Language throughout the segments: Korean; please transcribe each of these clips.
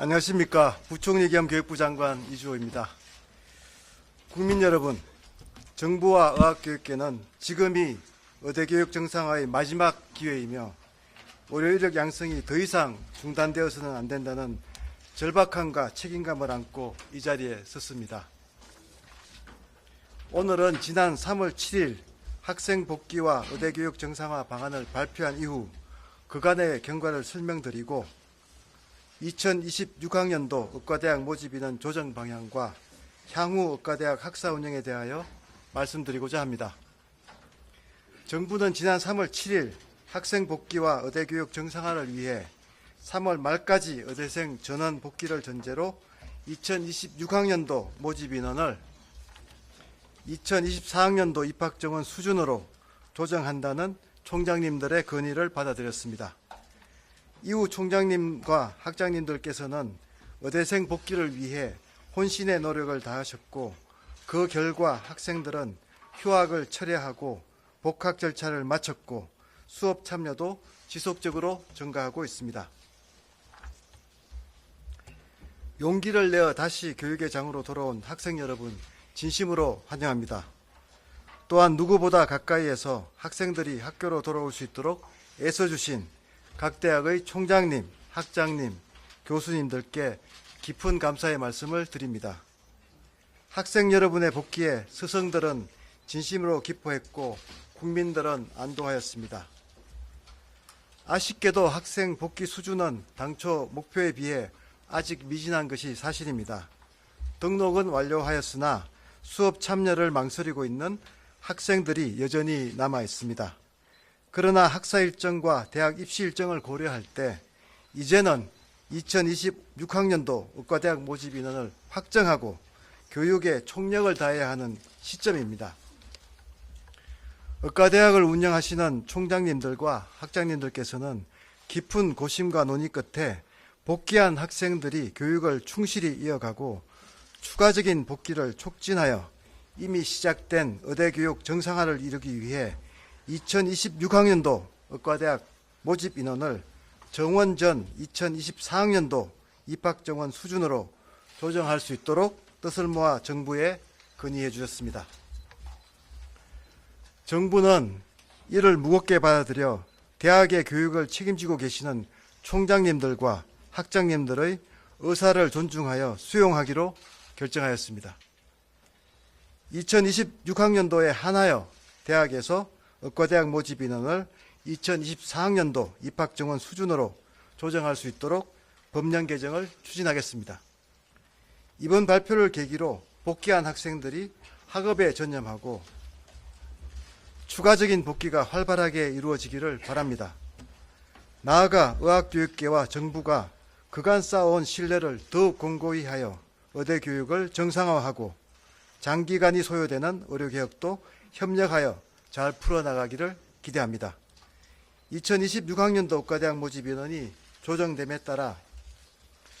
안녕하십니까. 부총리 겸 교육부 장관 이주호입니다. 국민 여러분, 정부와 의학교육계는 지금이 의대교육 정상화의 마지막 기회이며 의료인력 양성이 더 이상 중단되어서는 안 된다는 절박함과 책임감을 안고 이 자리에 섰습니다. 오늘은 지난 3월 7일 학생 복귀와 의대교육 정상화 방안을 발표한 이후 그간의 경과를 설명드리고 2026학년도 의과대학 모집 인원 조정 방향과 향후 의과대학 학사 운영에 대하여 말씀드리고자 합니다. 정부는 지난 3월 7일 학생 복귀와 의대교육 정상화를 위해 3월 말까지 의대생 전원 복귀를 전제로 2026학년도 모집 인원을 2024학년도 입학 정원 수준으로 조정한다는 총장님들의 건의를 받아들였습니다. 이후 총장님과 학장님들께서는 의대생 복귀를 위해 혼신의 노력을 다하셨고 그 결과 학생들은 휴학을 철회하고 복학 절차를 마쳤고 수업 참여도 지속적으로 증가하고 있습니다. 용기를 내어 다시 교육의 장으로 돌아온 학생 여러분 진심으로 환영합니다. 또한 누구보다 가까이에서 학생들이 학교로 돌아올 수 있도록 애써주신 각 대학의 총장님, 학장님, 교수님들께 깊은 감사의 말씀을 드립니다. 학생 여러분의 복귀에 스승들은 진심으로 기뻐했고 국민들은 안도하였습니다. 아쉽게도 학생 복귀 수준은 당초 목표에 비해 아직 미진한 것이 사실입니다. 등록은 완료하였으나 수업 참여를 망설이고 있는 학생들이 여전히 남아 있습니다. 그러나 학사 일정과 대학 입시 일정을 고려할 때 이제는 2026학년도 의과대학 모집 인원을 확정하고 교육에 총력을 다해야 하는 시점입니다. 의과대학을 운영하시는 총장님들과 학장님들께서는 깊은 고심과 논의 끝에 복귀한 학생들이 교육을 충실히 이어가고 추가적인 복귀를 촉진하여 이미 시작된 의대교육 정상화를 이루기 위해 2026학년도 의과대학 모집 인원을 정원 전 2024학년도 입학 정원 수준으로 조정할 수 있도록 뜻을 모아 정부에 건의해 주셨습니다. 정부는 이를 무겁게 받아들여 대학의 교육을 책임지고 계시는 총장님들과 학장님들의 의사를 존중하여 수용하기로 결정하였습니다. 2026학년도에 한하여 대학에서 의과대학 모집 인원을 2024학년도 입학 정원 수준으로 조정할 수 있도록 법령 개정을 추진하겠습니다. 이번 발표를 계기로 복귀한 학생들이 학업에 전념하고 추가적인 복귀가 활발하게 이루어지기를 바랍니다. 나아가 의학교육계와 정부가 그간 쌓아온 신뢰를 더욱 공고히 하여 의대교육을 정상화하고 장기간이 소요되는 의료개혁도 협력하여 잘 풀어나가기를 기대합니다. 2026학년도 의과대학 모집 인원이 조정됨에 따라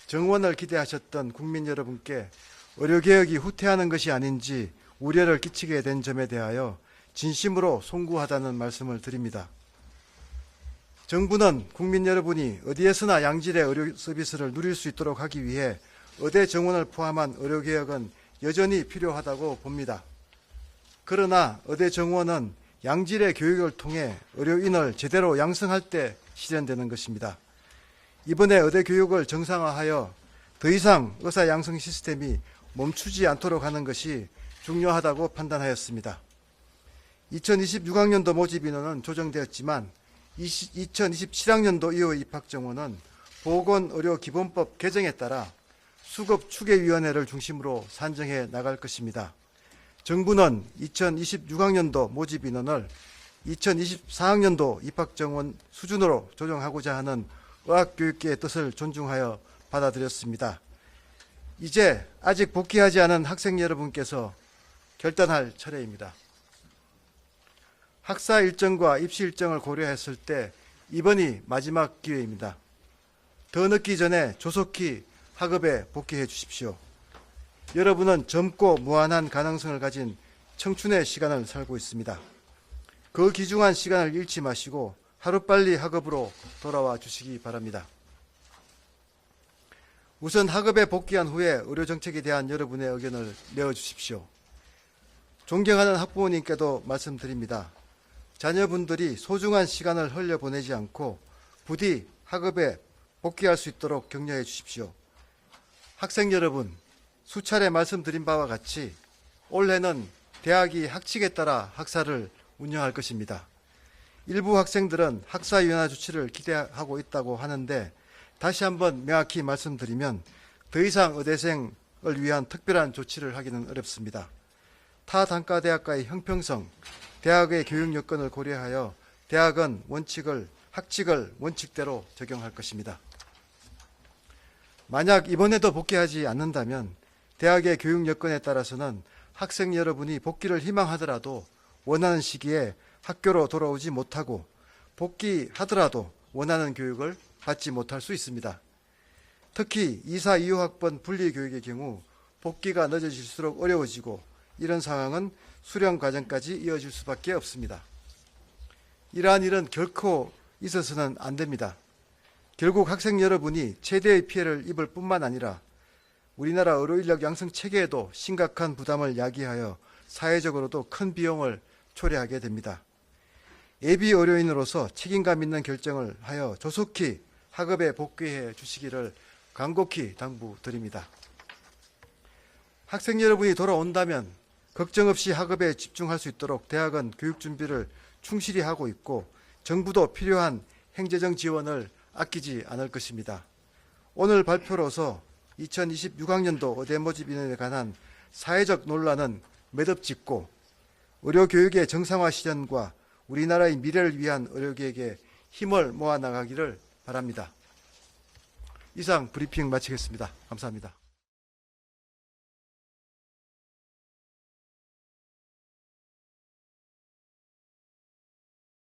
정원을 기대하셨던 국민 여러분께 의료개혁이 후퇴하는 것이 아닌지 우려를 끼치게 된 점에 대하여 진심으로 송구하다는 말씀을 드립니다. 정부는 국민 여러분이 어디에서나 양질의 의료 서비스를 누릴 수 있도록 하기 위해 의대 정원을 포함한 의료개혁은 여전히 필요하다고 봅니다. 그러나 의대 정원은 양질의 교육을 통해 의료인을 제대로 양성할 때 실현되는 것입니다. 이번에 의대 교육을 정상화하여 더 이상 의사 양성 시스템이 멈추지 않도록 하는 것이 중요하다고 판단하였습니다. 2026학년도 모집 인원은 조정되었지만 2027학년도 이후 입학 정원은 보건의료기본법 개정에 따라 수급추계위원회를 중심으로 산정해 나갈 것입니다. 정부는 2026학년도 모집 인원을 2024학년도 입학 정원 수준으로 조정하고자 하는 의학교육계의 뜻을 존중하여 받아들였습니다. 이제 아직 복귀하지 않은 학생 여러분께서 결단할 차례입니다. 학사 일정과 입시 일정을 고려했을 때 이번이 마지막 기회입니다. 더 늦기 전에 조속히 학업에 복귀해 주십시오. 여러분은 젊고 무한한 가능성을 가진 청춘의 시간을 살고 있습니다. 그 귀중한 시간을 잃지 마시고 하루빨리 학업으로 돌아와 주시기 바랍니다. 우선 학업에 복귀한 후에 의료정책에 대한 여러분의 의견을 내어주십시오. 존경하는 학부모님께도 말씀드립니다. 자녀분들이 소중한 시간을 흘려보내지 않고 부디 학업에 복귀할 수 있도록 격려해 주십시오. 학생 여러분, 수차례 말씀드린 바와 같이 올해는 대학이 학칙에 따라 학사를 운영할 것입니다. 일부 학생들은 학사위원회 조치를 기대하고 있다고 하는데 다시 한번 명확히 말씀드리면 더 이상 의대생을 위한 특별한 조치를 하기는 어렵습니다. 타 단과 대학과의 형평성, 대학의 교육 여건을 고려하여 대학은 학칙을 원칙대로 적용할 것입니다. 만약 이번에도 복귀하지 않는다면 대학의 교육 여건에 따라서는 학생 여러분이 복귀를 희망하더라도 원하는 시기에 학교로 돌아오지 못하고 복귀하더라도 원하는 교육을 받지 못할 수 있습니다. 특히 2사 2호학번 분리교육의 경우 복귀가 늦어질수록 어려워지고 이런 상황은 수령 과정까지 이어질 수밖에 없습니다. 이러한 일은 결코 있어서는 안 됩니다. 결국 학생 여러분이 최대의 피해를 입을 뿐만 아니라 우리나라 의료인력 양성 체계에도 심각한 부담을 야기하여 사회적으로도 큰 비용을 초래하게 됩니다. 예비 의료인으로서 책임감 있는 결정을 하여 조속히 학업에 복귀해 주시기를 간곡히 당부드립니다. 학생 여러분이 돌아온다면 걱정 없이 학업에 집중할 수 있도록 대학은 교육 준비를 충실히 하고 있고 정부도 필요한 행재정 지원을 아끼지 않을 것입니다. 오늘 발표로서 2026학년도 의대 모집 인원에 관한 사회적 논란은 매듭짓고 의료교육의 정상화 실현과 우리나라의 미래를 위한 의료계획에 힘을 모아 나가기를 바랍니다. 이상 브리핑 마치겠습니다. 감사합니다.